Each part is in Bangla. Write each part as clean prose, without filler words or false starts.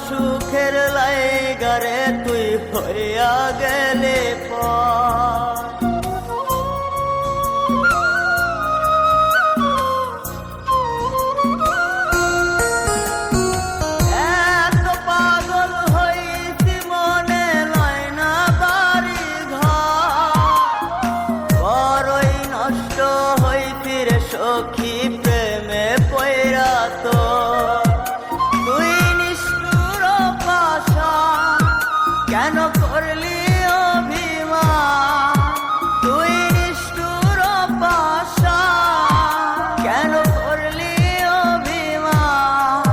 সুখের লাইগারে তুই হইয়া গেলে পর। এত পাগল হইছি মনে লয় না বাড়ি ঘর, বড়ই নষ্ট হইছি রে সখী প্রেমে পয়রা তো। কেন করলি অভিমান, তুই নিষ্ঠুর পাষাণ, কেন করলি অভিমান,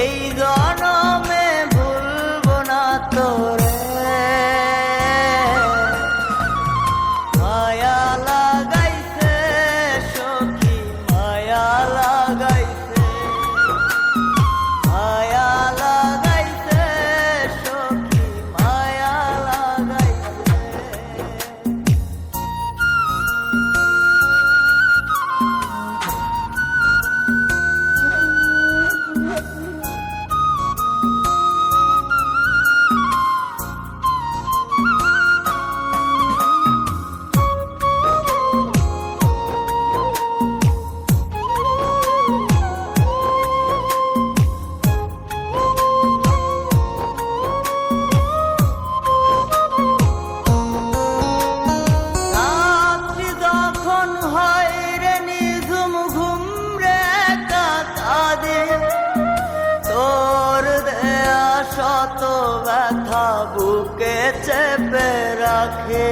এই জনমে ভুলব না তোরে। মায়া লাগাইছে সখী মায়া লাগাইছে, মায়া লাগাইছে সখী মায়া লাগাইছে। রাত্রি যখন হয় রে নিঝুম ঘুম রে কাঁদে, তোর দেয়া শত ব্যথা বুকে চেপে রাখে।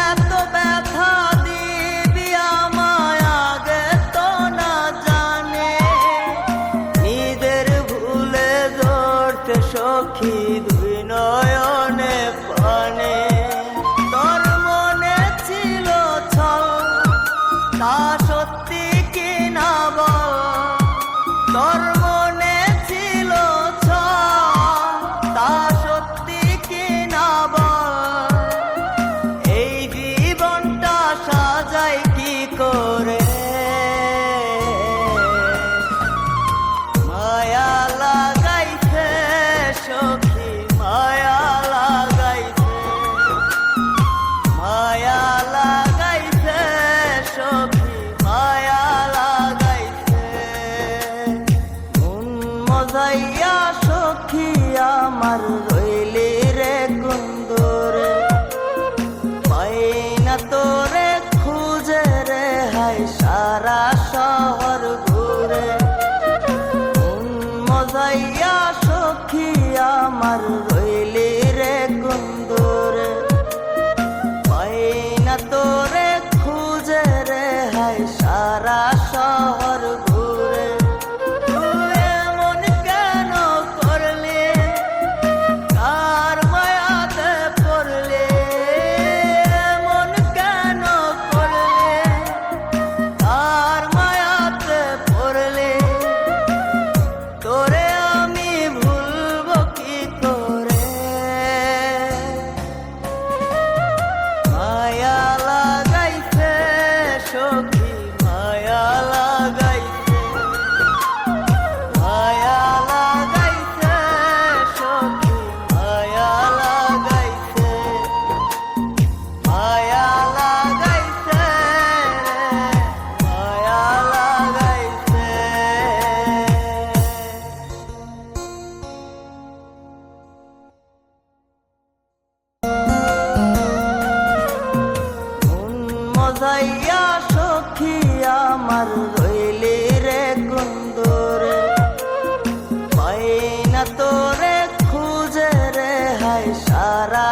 এত ব্যথা দিবি আমায় আগে তো না জানে, নিজের ভুলে ধরতে সখী দুই নয়নে পানে। তোর মনে ছিল ছল তা সত্যি কি না বল, তোর মনে ছিল ছল তা সত্যি কি না বল, এই জীবনটা সাজাই কি করে। মায়া লাগাইছে সখী মায়া লাগাইছে, মায়া লাগাইছে সখী মায়া লাগাইছে। মন মজাইয়া সখী আমার রইলি রে কুন্দরে, পাই না তোরে খুঁজে রে হাই সারা শহর ঘুরে। মন মজাইয়া সখী আমার রইলি রে কুন্দরে, পাই না তোরে খুঁজে রে হাই সারা শহর ঘুরে। তুই এমন কেন করলি, কার মায়াতে পড়লি, এমন কেন করলি, কার মায়াতে পড়লি, তোরে আমি ভুলব কি করে। মায়া লাগাইছে সখী মায়া লাগাইছে, মায়া লাগাইছে সখী মায়া লাগাইছে, মায়া লাগাইছে মায়া লাগাইছে। মন মজাইয়া সখী আমার রইলি রে কুন্দরে, পাই না তোরে খুঁজে রে হাই সারা